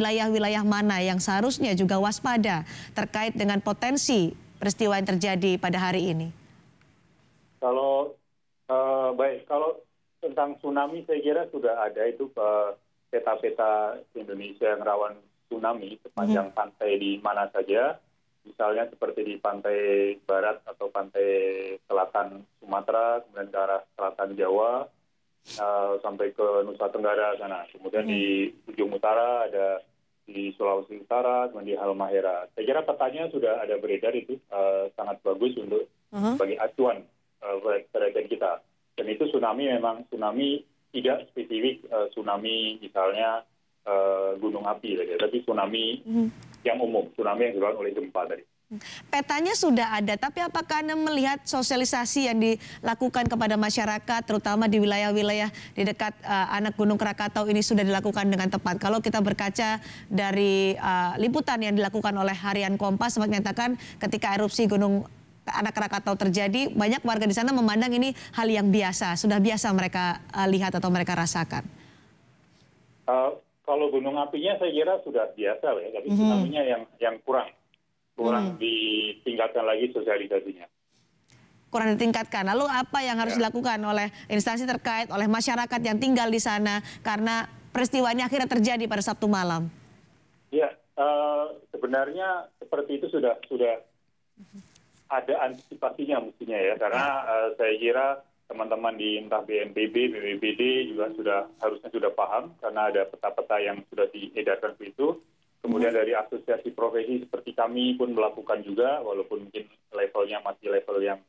Wilayah-wilayah mana yang seharusnya juga waspada terkait dengan potensi peristiwa yang terjadi pada hari ini? Kalau kalau tentang tsunami saya kira sudah ada itu peta-peta Indonesia yang rawan tsunami sepanjang pantai di mana saja, misalnya seperti di pantai barat atau pantai selatan Sumatera, kemudian ke arah selatan Jawa, sampai ke Nusa Tenggara sana. Kemudian di ujung utara ada di Sulawesi Utara, kemudian di Halmahera. Saya kira petanya sudah ada beredar itu, sangat bagus untuk sebagai acuan perhatian kita. Dan itu tsunami memang tsunami tidak spesifik tsunami misalnya gunung api saja, tapi tsunami yang umum, tsunami yang disebabkan oleh gempa tadi. Petanya sudah ada, tapi apakah Anda melihat sosialisasi yang dilakukan kepada masyarakat, terutama di wilayah-wilayah di dekat anak Gunung Krakatau ini sudah dilakukan dengan tepat? Kalau kita berkaca dari liputan yang dilakukan oleh Harian Kompas, sempat menyatakan ketika erupsi Gunung Anak Krakatau terjadi, banyak warga di sana memandang ini hal yang biasa, sudah biasa mereka lihat atau mereka rasakan. Kalau gunung apinya saya kira sudah biasa ya, tapi tsunami-nya yang kurang ditingkatkan lagi sosialisasinya. Kurang ditingkatkan. Lalu apa yang harus dilakukan oleh instansi terkait, oleh masyarakat yang tinggal di sana karena peristiwa ini akhirnya terjadi pada Sabtu malam? Ya, sebenarnya seperti itu sudah ada antisipasinya mestinya ya, karena saya kira teman-teman di entah BNPB, BPBD juga harusnya sudah paham karena ada peta-peta yang sudah diedarkan itu. Kemudian dari asosiasi profesi seperti kami pun melakukan juga, walaupun mungkin levelnya masih level yang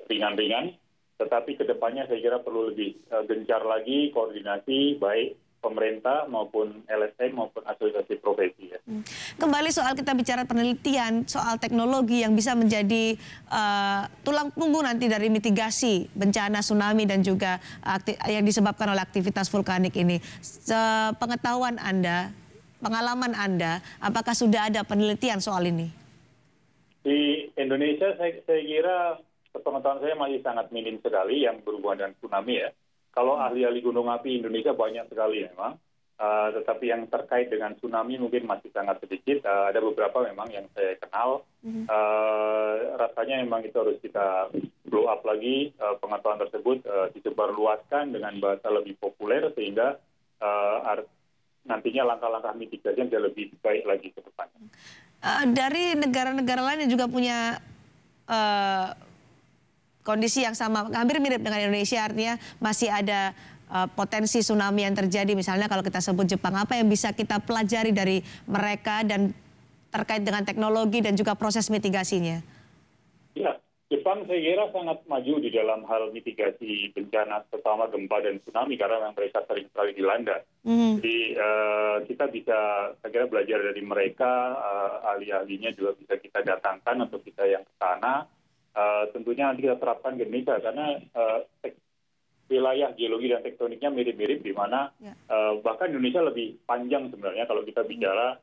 ringan-ringan, tetapi kedepannya saya kira perlu lebih gencar lagi koordinasi baik pemerintah maupun LSM maupun asosiasi profesi. Ya. Kembali soal kita bicara penelitian, soal teknologi yang bisa menjadi tulang punggung nanti dari mitigasi bencana tsunami dan juga yang disebabkan oleh aktivitas vulkanik ini. Sepengetahuan Anda, pengalaman Anda, apakah sudah ada penelitian soal ini? Di Indonesia saya kira pengetahuan saya masih sangat minim sekali yang berhubungan dengan tsunami ya. Kalau ahli-ahli gunung api Indonesia banyak sekali memang, tetapi yang terkait dengan tsunami mungkin masih sangat sedikit. Ada beberapa memang yang saya kenal. Rasanya memang itu harus kita blow up lagi pengetahuan tersebut, disebarluaskan dengan bahasa lebih populer sehingga nantinya langkah-langkah mitigasi yang lebih baik lagi ke depannya. Dari negara-negara lain yang juga punya kondisi yang sama, hampir mirip dengan Indonesia, artinya masih ada potensi tsunami yang terjadi. Misalnya kalau kita sebut Jepang, apa yang bisa kita pelajari dari mereka dan terkait dengan teknologi dan juga proses mitigasinya? Ya, Jepang saya kira sangat maju di dalam hal mitigasi bencana, terutama gempa dan tsunami, karena mereka sering sekali dilanda. Jadi kita bisa, saya kira belajar dari mereka, ahli-ahlinya juga bisa kita datangkan untuk kita yang ke sana. Tentunya nanti kita terapkan ke Indonesia, karena wilayah geologi dan tektoniknya mirip-mirip, di mana bahkan Indonesia lebih panjang sebenarnya kalau kita bicara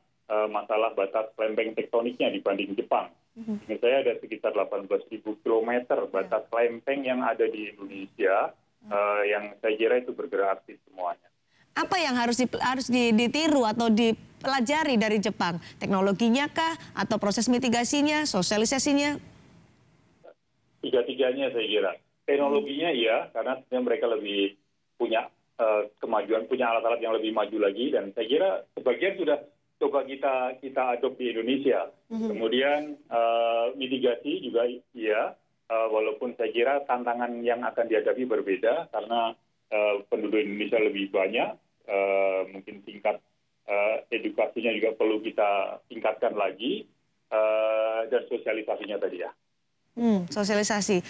masalah batas lempeng tektoniknya dibanding Jepang. Menurut saya ada sekitar 18.000 km batas lempeng yang ada di Indonesia, yang saya kira itu bergerak aktif semuanya. Apa yang harus ditiru atau dipelajari dari Jepang? Teknologinya kah? Atau proses mitigasinya, sosialisasinya? Tiga-tiganya saya kira. Teknologinya iya, karena mereka lebih punya kemajuan, punya alat-alat yang lebih maju lagi, dan saya kira sebagian sudah coba kita adopt di Indonesia. Kemudian mitigasi juga iya, walaupun saya kira tantangan yang akan dihadapi berbeda karena penduduk Indonesia lebih banyak, mungkin tingkat edukasinya juga perlu kita tingkatkan lagi, dan sosialisasinya tadi ya. Sosialisasi.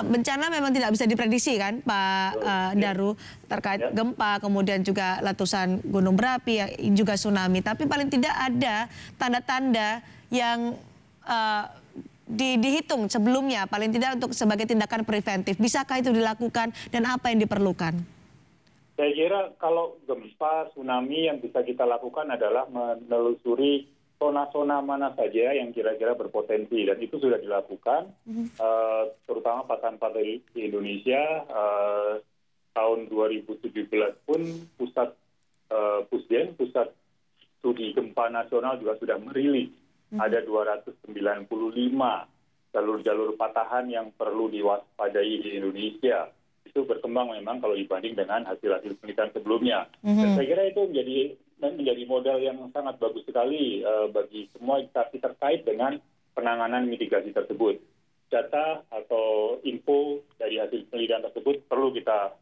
Bencana memang tidak bisa diprediksi kan Pak Daru, terkait gempa, kemudian juga letusan gunung berapi, juga tsunami. Tapi paling tidak ada tanda-tanda yang dihitung sebelumnya, paling tidak untuk sebagai tindakan preventif. Bisakah itu dilakukan dan apa yang diperlukan? Saya kira kalau gempa, tsunami yang bisa kita lakukan adalah menelusuri zona-zona mana saja yang kira-kira berpotensi, dan itu sudah dilakukan, terutama pantai di Indonesia. Tahun 2017 pun pusat Studi Gempa Nasional juga sudah merilis ada 295 jalur-jalur patahan yang perlu diwaspadai di Indonesia. Itu berkembang memang kalau dibanding dengan hasil-hasil penelitian sebelumnya. Dan saya kira itu menjadi modal yang sangat bagus sekali bagi semua instansi terkait dengan penanganan mitigasi tersebut. Data atau info dari hasil penelitian tersebut perlu kita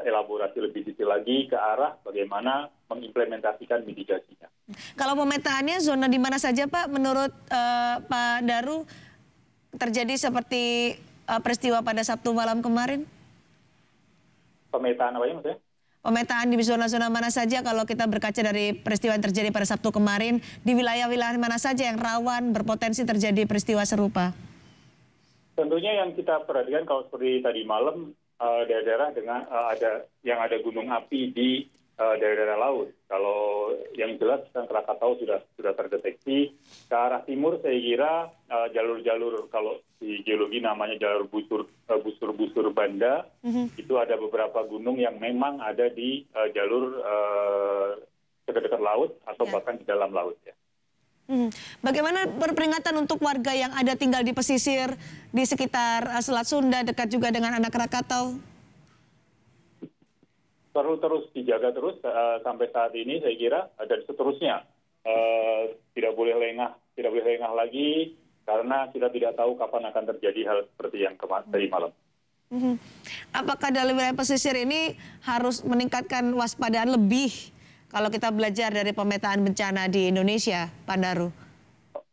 elaborasi lebih detail lagi ke arah bagaimana mengimplementasikan mitigasinya. Kalau pemetaannya zona di mana saja Pak menurut Pak Daru terjadi seperti peristiwa pada Sabtu malam kemarin? Pemetaan apa ya maksudnya? Pemetaan di zona-zona mana saja kalau kita berkaca dari peristiwa yang terjadi pada Sabtu kemarin, di wilayah-wilayah mana saja yang rawan berpotensi terjadi peristiwa serupa? Tentunya yang kita perhatikan kalau seperti tadi malam, daerah-daerah dengan ada gunung api di daerah-daerah laut. Kalau yang jelas Krakatau sudah terdeteksi. Ke arah timur saya kira jalur-jalur kalau di geologi namanya jalur busur banda, itu ada beberapa gunung yang memang ada di jalur dekat-dekat laut atau bahkan di dalam laut ya. Bagaimana berperingatan untuk warga yang ada tinggal di pesisir di sekitar Selat Sunda dekat juga dengan anak Krakatau? Perlu terus dijaga terus sampai saat ini saya kira dan seterusnya tidak boleh lengah lagi karena kita tidak tahu kapan akan terjadi hal seperti yang tadi malam. Apakah dalam wilayah pesisir ini harus meningkatkan waspadaan lebih kalau kita belajar dari pemetaan bencana di Indonesia, Pak Daru?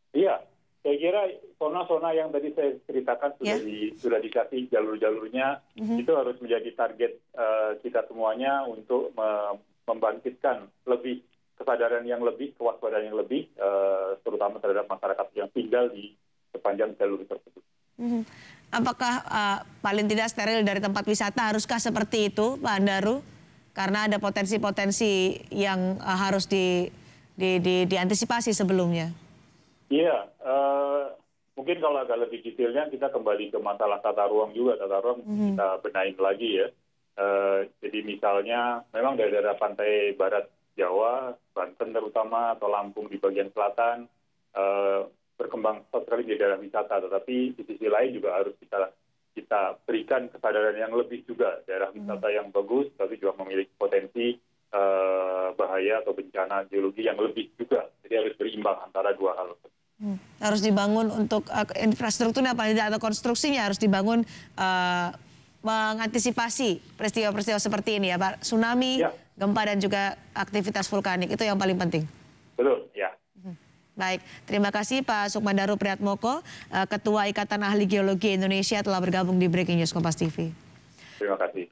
Iya, saya kira zona-zona yang tadi saya ceritakan sudah dikasih jalur-jalurnya, itu harus menjadi target kita semuanya untuk membangkitkan lebih kesadaran yang lebih, kewaspadaan yang lebih, terutama terhadap masyarakat yang tinggal di sepanjang jalur tersebut. Apakah paling tidak steril dari tempat wisata, haruskah seperti itu, Pak Daru? Karena ada potensi-potensi yang harus diantisipasi sebelumnya. Iya, mungkin kalau agak lebih detailnya kita kembali ke masalah tata ruang juga. Tata ruang kita benahin lagi ya. Jadi misalnya memang daerah pantai barat Jawa, Banten terutama, atau Lampung di bagian selatan, berkembang sekali di daerah wisata. Tetapi di sisi lain juga harus kita berikan kesadaran yang lebih juga. Daerah wisata yang bagus, tapi juga memiliki potensi bahaya atau bencana geologi yang lebih juga. Jadi harus berimbang antara dua hal. Harus dibangun untuk infrastrukturnya, paling tidak atau konstruksinya harus dibangun mengantisipasi peristiwa-peristiwa seperti ini ya Pak. Tsunami, gempa dan juga aktivitas vulkanik, itu yang paling penting. Betul, ya. Baik, terima kasih Pak Sukman Daru Priatmoko, Ketua Ikatan Ahli Geologi Indonesia telah bergabung di Breaking News Kompas TV. Terima kasih.